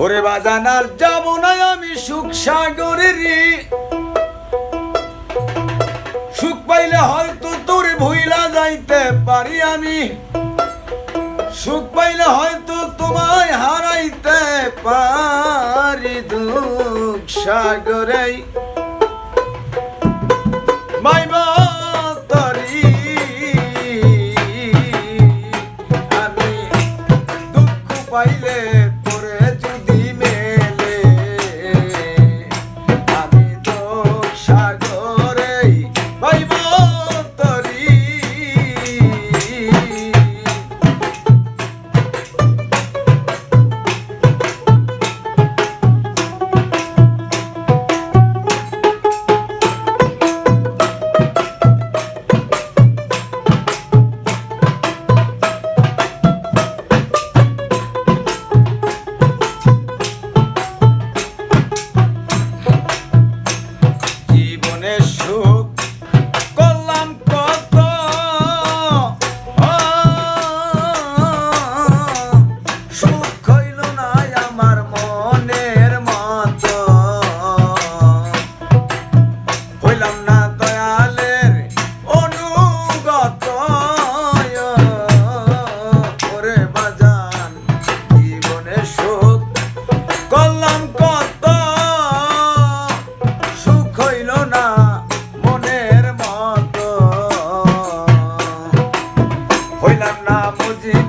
ওরে বাজান আর যাব না আমি সুখ সাগরের, সুখ পাইলে হয়তো তোর ভুইলা যাইতে পারি আমি, সুখ পাইলে হয়তো তোমায় হারাইতে পারি। দুঃখ সাগরে মাইবা তরি আমি দুঃখ পাইলে তোরে যদি মেলে, আমি দুঃখ সাগরে মাইবা তরি।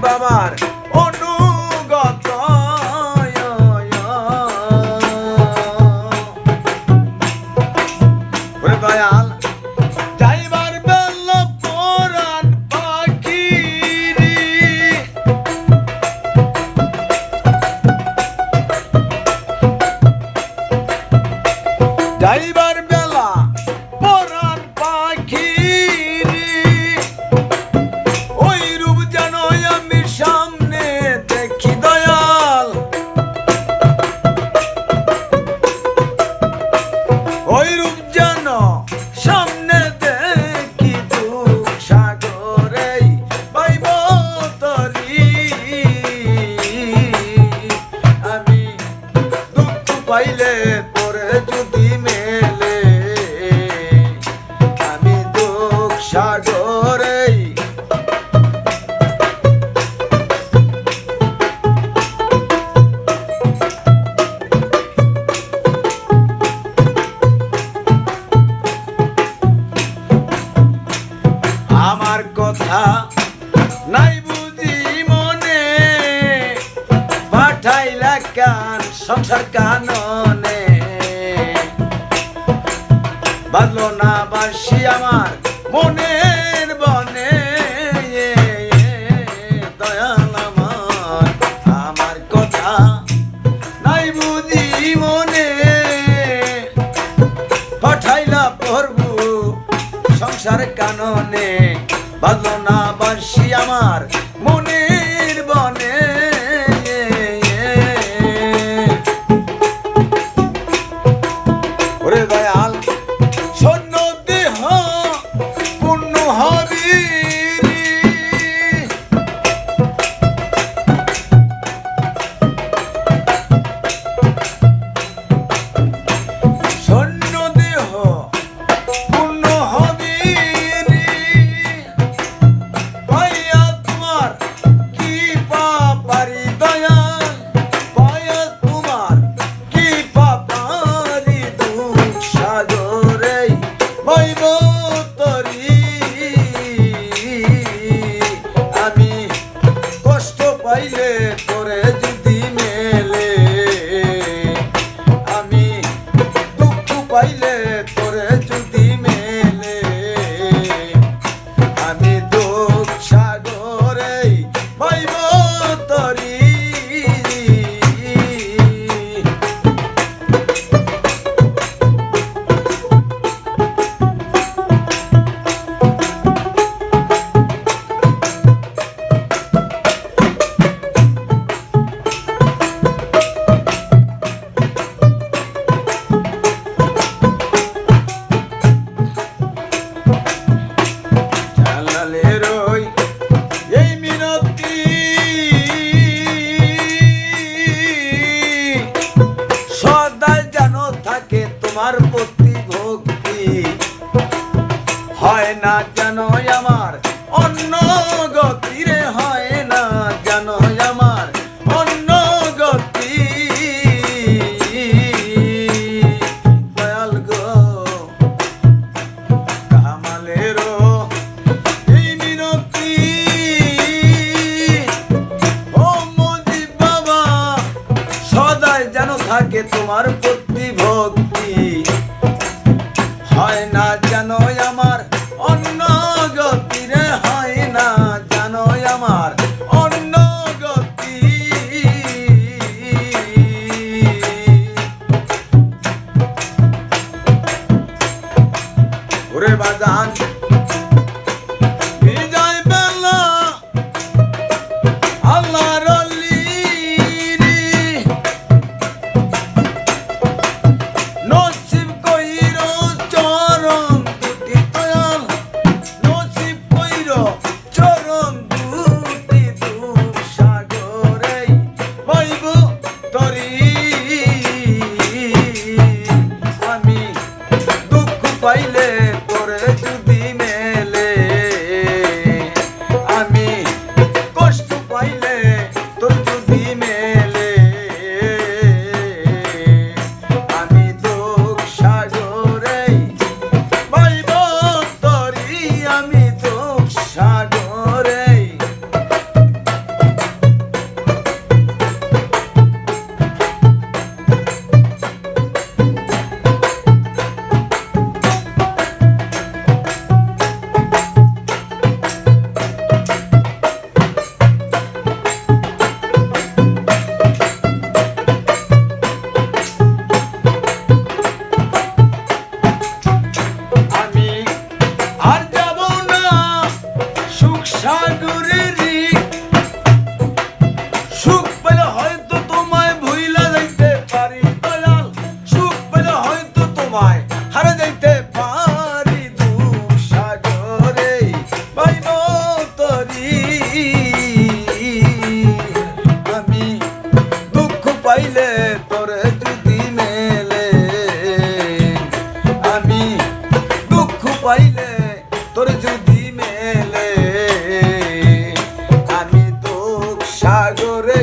বাবার অনুগত দয়াল যাইবার বেলা পরাণ পাখি, যাইবার বেলা পরাণ পাখি, সামনে দেখি দয়াল ওই রূপ যেন সামনে দেখি, দুঃখ সাগরে পাইব তরি আমি দুঃখ পাইলে পরে যদি মেলে, আমি দুঃখ সাগরে আমার কথা নাই বুঝি মনে, পাঠাইলা কান সংসার কাননে, বাজলো না বাঁশি আমার মনের বনে। দয়াল আমার কথা নাই বুঝি মনে, পাঠাইলা প্রভু সংসার কাননে, বাজলো না বাঁশি আমার মনের বনে। ওরে দয়াল শূন্য দেহ পূর্ণ হবি, শূন্য দেহ পূর্ণ হবি, পাইয়া তোমার কি পাপারি দয়াল, পাইয়া তোমার কি পাপারি, দুঃখ সাগরে মাইব তরি আমি কষ্ট পাইলে তোরে যদি মেলে, আমি দুঃখ পাইলে তোরে যদি মেলে, আমি দুঃখ সাগরে পাইব তরি। তোমার প্রতি ভক্তি হয় না যেন আমার অন্য গতি রে, হয় না যেন আমার অন্য গতি। দয়াল গো কামালেরও এই মিনতি, ও মজিদ বাবা সদাই যেন থাকে তোমার প্রতি ভক্তি হয় না যেন আমার অন্য গতি রে, হয় না যেন আমার অন্য গতি। ওরে বাজান বিজয় বেলা আল্লাহর নসিব কইর চরণ দুটি দয়াল, নসিব কইর চরণ দুটি দুঃখ সাগরে বইব তরি। আমি দুঃখ পাইলে তোরে যদি মেলে, আমি কষ্ট পাইলে তোর যদি মেলে, আমি দুঃখ সাগরে বইব তরি, আমি দুঃখ সাগরে। আমি আর যাব না সুখ সাগরের, সুখ পেলে হয়তো তোমায় ভুইলা যাইতে পারি দয়াল, সুখ পেলে হয়তো তোমায় হারা যাইতে পারি, দুঃখ সাগরে পাইব তরি। আমি দুঃখ পাইলে তোরে যদি মেলে, আমি দুঃখ পাইলে তোর যদি মেলে, আমি দুঃখ সাগরে